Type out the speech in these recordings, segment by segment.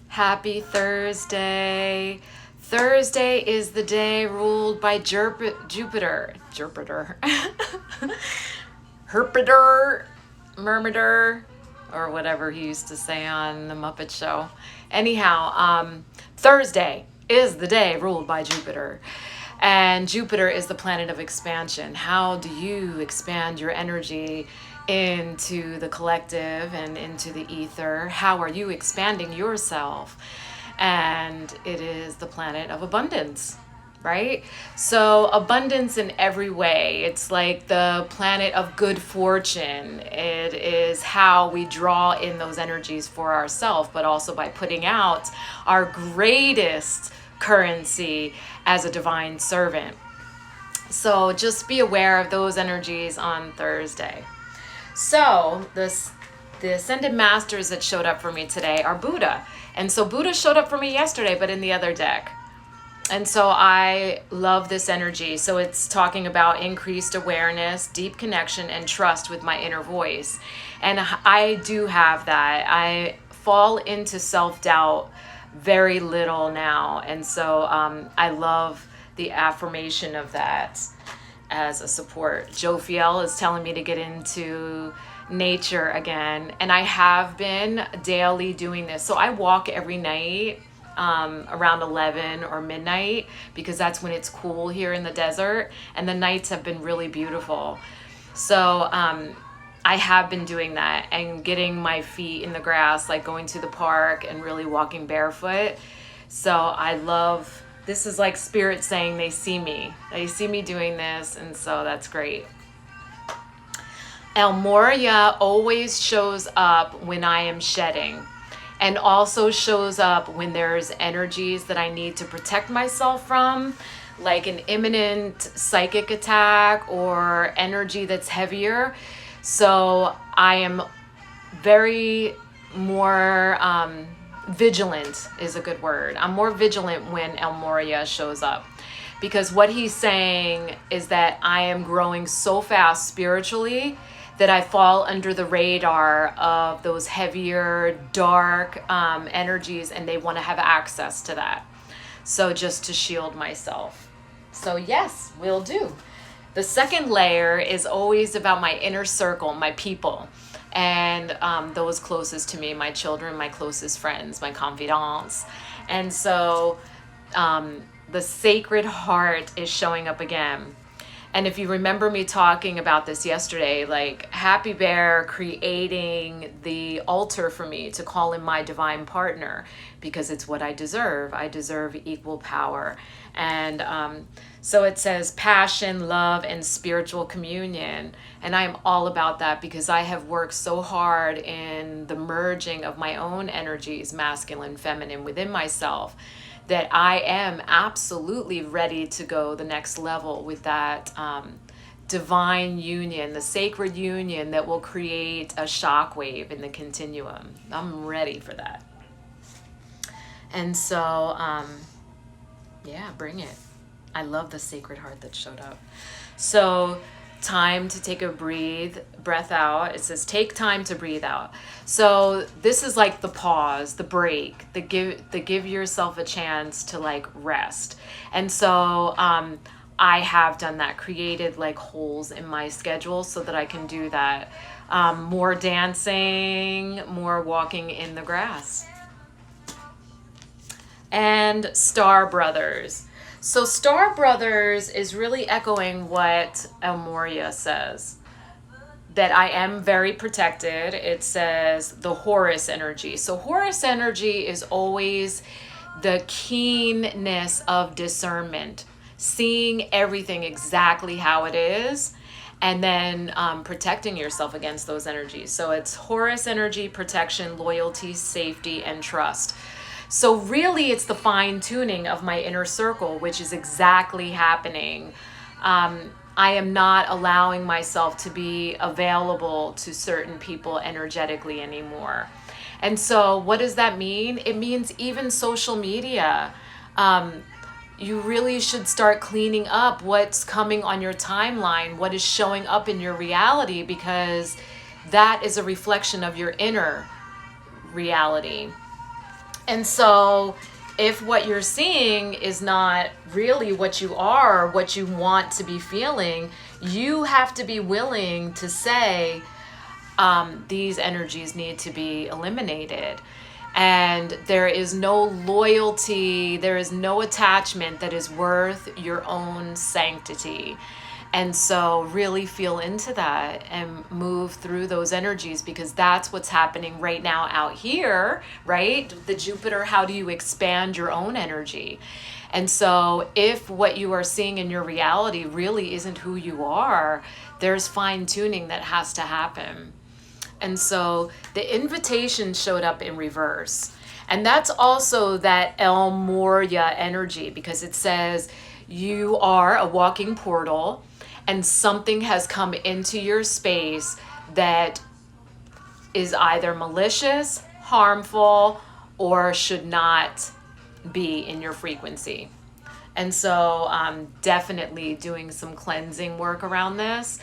Happy Thursday. Thursday is the day ruled by Jupiter. Herpeter, Murmur, or whatever he used to say on the Muppet Show. Anyhow, Thursday is the day ruled by Jupiter. And Jupiter is the planet of expansion. How do you expand your energy into the collective and into the ether? How are you expanding yourself? And it is the planet of abundance, right? So abundance in every way. It's like the planet of good fortune. It is how we draw in those energies for ourselves, but also by putting out our greatest currency as a divine servant. So just be aware of those energies on Thursday. So the ascended masters that showed up for me today are Buddha. And so Buddha showed up for me yesterday, but in the other deck. And so I love this energy. So it's talking about increased awareness, deep connection, and trust with my inner voice. And I do have that. I fall into self-doubt very little now. And so I love the affirmation of that as a support. Joe Fiel is telling me to get into nature again. And I have been daily doing this. So I walk every night around 11 or midnight because that's when it's cool here in the desert. And the nights have been really beautiful. So I have been doing that and getting my feet in the grass, like going to the park and really walking barefoot. So I love, this is like spirit saying they see me doing this. And so that's great. El Moria always shows up when I am shedding, and also shows up when there's energies that I need to protect myself from, like an imminent psychic attack or energy that's heavier. So I am very more vigilant is a good word. I'm more vigilant when El Moria shows up, because what he's saying is that I am growing so fast spiritually that I fall under the radar of those heavier, dark energies, and they want to have access to that. So just to shield myself. So yes, will do. The second layer is always about my inner circle, my people, and those closest to me, my children, my closest friends, my confidants. And so the Sacred Heart is showing up again. And if you remember me talking about this yesterday, like Happy Bear creating the altar for me to call in my divine partner, because it's what I deserve. I deserve equal power. And so it says passion, love, and spiritual communion. And I'm all about that because I have worked so hard in the merging of my own energies, masculine, feminine, within myself, that I am absolutely ready to go the next level with that divine union, the sacred union that will create a shockwave in the continuum. I'm ready for that. And so, yeah, bring it. I love the Sacred Heart that showed up. So time to take a breath out. It says take time to breathe out. So this is like the pause, the break, the give yourself a chance to like rest. And so I have done that, created like holes in my schedule so that I can do that. More dancing, more walking in the grass. And Star Brothers. So Star Brothers is really echoing what El Moria says, that I am very protected. It says the Horus energy. So Horus energy is always the keenness of discernment, seeing everything exactly how it is, and then protecting yourself against those energies. So it's Horus energy, protection, loyalty, safety, and trust. So really, it's the fine tuning of my inner circle, which is exactly happening. I am not allowing myself to be available to certain people energetically anymore. And so what does that mean? It means even social media. You really should start cleaning up what's coming on your timeline, what is showing up in your reality, because that is a reflection of your inner reality. And so if what you're seeing is not really what you are, what you want to be feeling, you have to be willing to say, these energies need to be eliminated. And there is no loyalty, there is no attachment that is worth your own sanctity. And so really feel into that and move through those energies, because that's what's happening right now out here, right? The Jupiter, how do you expand your own energy? And so if what you are seeing in your reality really isn't who you are, there's fine tuning that has to happen. And so the invitation showed up in reverse. And that's also that El Moria energy, because it says you are a walking portal and something has come into your space that is either malicious, harmful, or should not be in your frequency. And so definitely doing some cleansing work around this,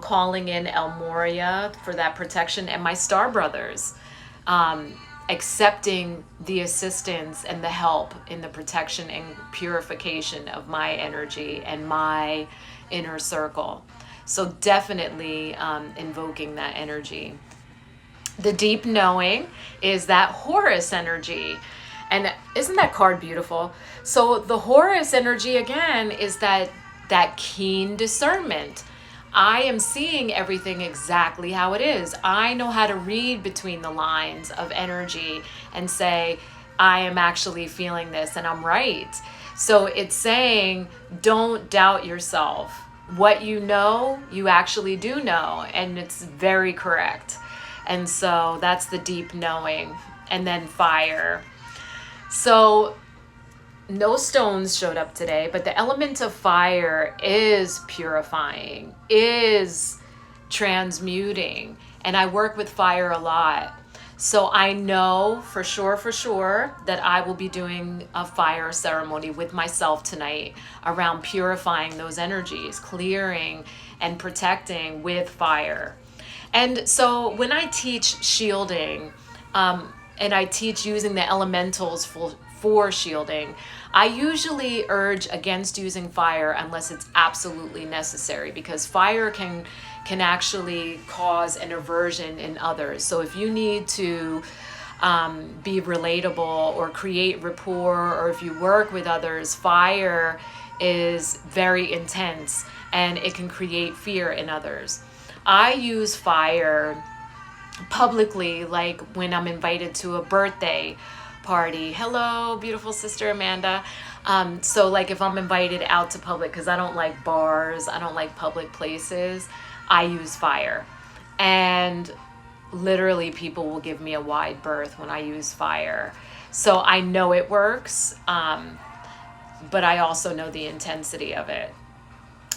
calling in El Moria for that protection, and my star brothers, accepting the assistance and the help in the protection and purification of my energy and my inner circle. So definitely invoking that energy. The deep knowing is that Horus energy. And isn't that card beautiful? So the Horus energy, again, is that keen discernment. I am seeing everything exactly how it is. I know how to read between the lines of energy and say, I am actually feeling this and I'm right. So it's saying, don't doubt yourself. What you know, you actually do know. And it's very correct. And so that's the deep knowing. And then fire. So no stones showed up today, but the element of fire is purifying, is transmuting. And I work with fire a lot. So I know for sure that I will be doing a fire ceremony with myself tonight around purifying those energies, clearing and protecting with fire. And so when I teach shielding, and I teach using the elementals for shielding, I usually urge against using fire unless it's absolutely necessary, because fire can actually cause an aversion in others. So if you need to be relatable or create rapport, or if you work with others, fire is very intense and it can create fear in others. I use fire publicly, like when I'm invited to a birthday party. Hello, beautiful sister Amanda. So like if I'm invited out to public, because I don't like bars, I don't like public places, I use fire. And literally people will give me a wide berth when I use fire. So I know it works, but I also know the intensity of it.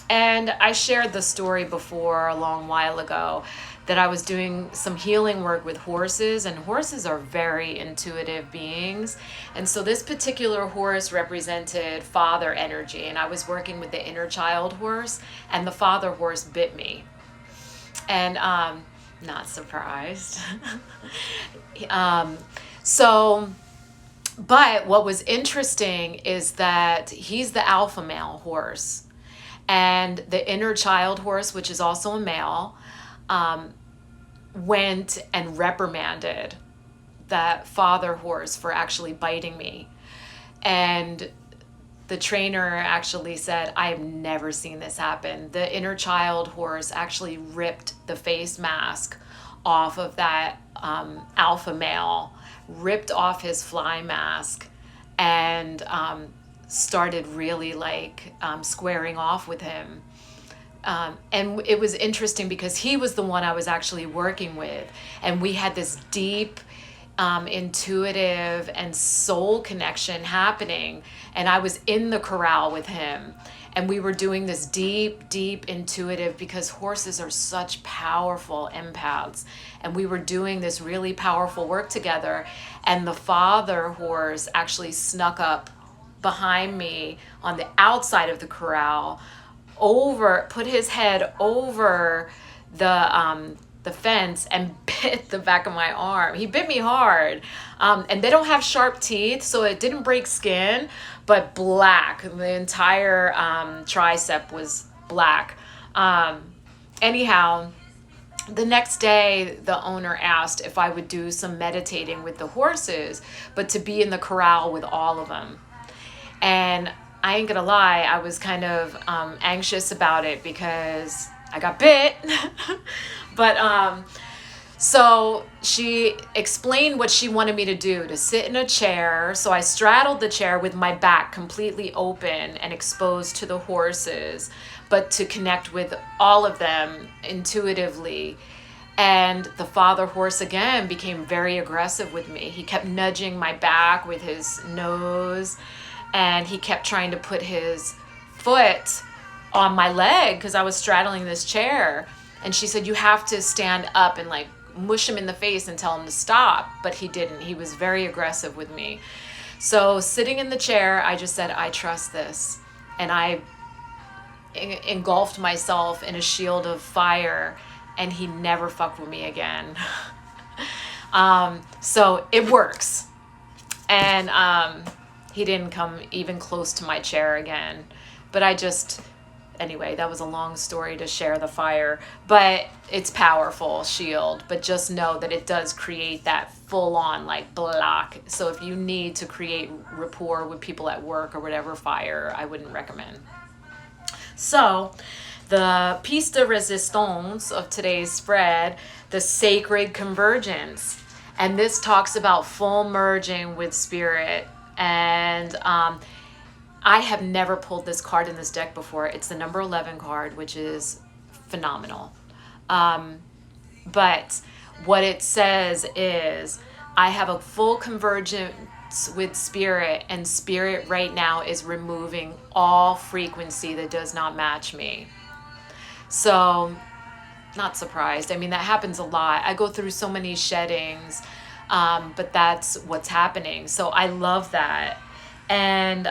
And I shared the story before a long while ago that I was doing some healing work with horses, and horses are very intuitive beings. And so this particular horse represented father energy, and I was working with the inner child horse, and the father horse bit me. And not surprised. But what was interesting is that he's the alpha male horse. And the inner child horse, which is also a male, went and reprimanded that father horse for actually biting me. And the trainer actually said, I have never seen this happen. The inner child horse actually ripped the face mask off of that alpha male, ripped off his fly mask, and started really squaring off with him. And it was interesting because he was the one I was actually working with. And we had this deep, intuitive and soul connection happening. And I was in the corral with him. And we were doing this deep, deep intuitive, because horses are such powerful empaths. And we were doing this really powerful work together. And the father horse actually snuck up behind me on the outside of the corral, put his head over the the fence and bit the back of my arm. He bit me hard. And they don't have sharp teeth, so it didn't break skin, but black. The entire tricep was black. Anyhow, the next day, the owner asked if I would do some meditating with the horses, but to be in the corral with all of them. And I ain't gonna lie, I was kind of anxious about it because I got bit. But so she explained what she wanted me to do, to sit in a chair. So I straddled the chair with my back completely open and exposed to the horses, but to connect with all of them intuitively. And the father horse again became very aggressive with me. He kept nudging my back with his nose, and he kept trying to put his foot on my leg because I was straddling this chair. And she said, you have to stand up and like mush him in the face and tell him to stop. But he didn't. He was very aggressive with me. So sitting in the chair, I just said, I trust this. And I engulfed myself in a shield of fire, and he never fucked with me again. So it works. And he didn't come even close to my chair again. But anyway, that was a long story to share the fire. But it's powerful shield. But just know that it does create that full-on like block. So if you need to create rapport with people at work or whatever, fire, I wouldn't recommend. So the piece de resistance of today's spread, the sacred convergence. And this talks about full merging with spirit. And I have never pulled this card in this deck before. It's the number 11 card, which is phenomenal. But what it says is, I have a full convergence with spirit, and spirit right now is removing all frequency that does not match me. So, not surprised. I mean, that happens a lot. I go through so many sheddings, but that's what's happening. So I love that. And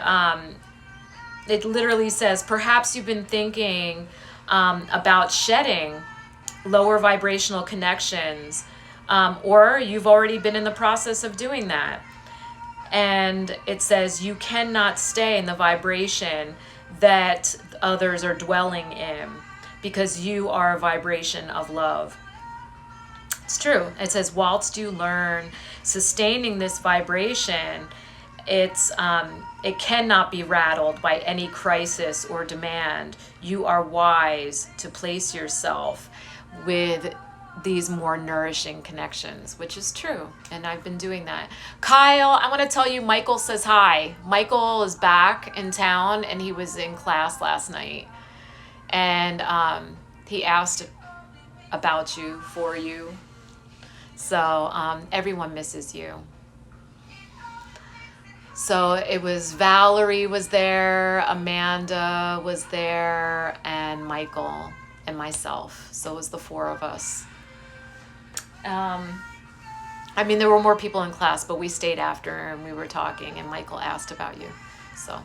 it literally says, perhaps you've been thinking about shedding lower vibrational connections, or you've already been in the process of doing that. And it says you cannot stay in the vibration that others are dwelling in, because you are a vibration of love. It's true. It says, whilst you learn sustaining this vibration, it cannot be rattled by any crisis or demand. You are wise to place yourself with these more nourishing connections, which is true. And I've been doing that. Kyle, I want to tell you, Michael says hi. Michael is back in town, and he was in class last night. And he asked about you, for you. So everyone misses you. So it was Valerie was there, Amanda was there, and Michael and myself. So it was the four of us. I mean, there were more people in class, but we stayed after and we were talking, and Michael asked about you. So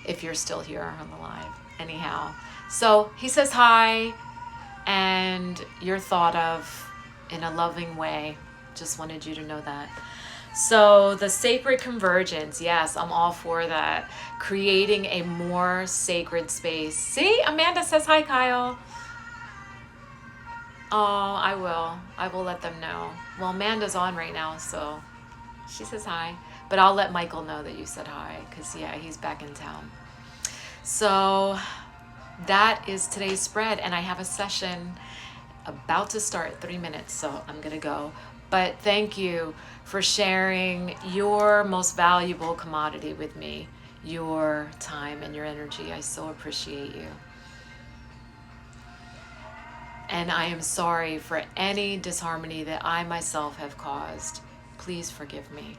if you're still here on the live. Anyhow, so he says hi, and you're thought of in a loving way. Just wanted you to know that. So the sacred convergence, yes, I'm all for that. Creating a more sacred space. See, Amanda says hi, Kyle. Oh, I will. I will let them know. Well, Amanda's on right now, so she says hi. But I'll let Michael know that you said hi, because, yeah, he's back in town. So that is today's spread, and I have a session about to start, 3 minutes, so I'm going to go. But thank you for sharing your most valuable commodity with me, your time and your energy. I so appreciate you. And I am sorry for any disharmony that I myself have caused. Please forgive me.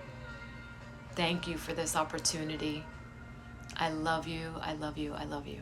Thank you for this opportunity. I love you. I love you. I love you.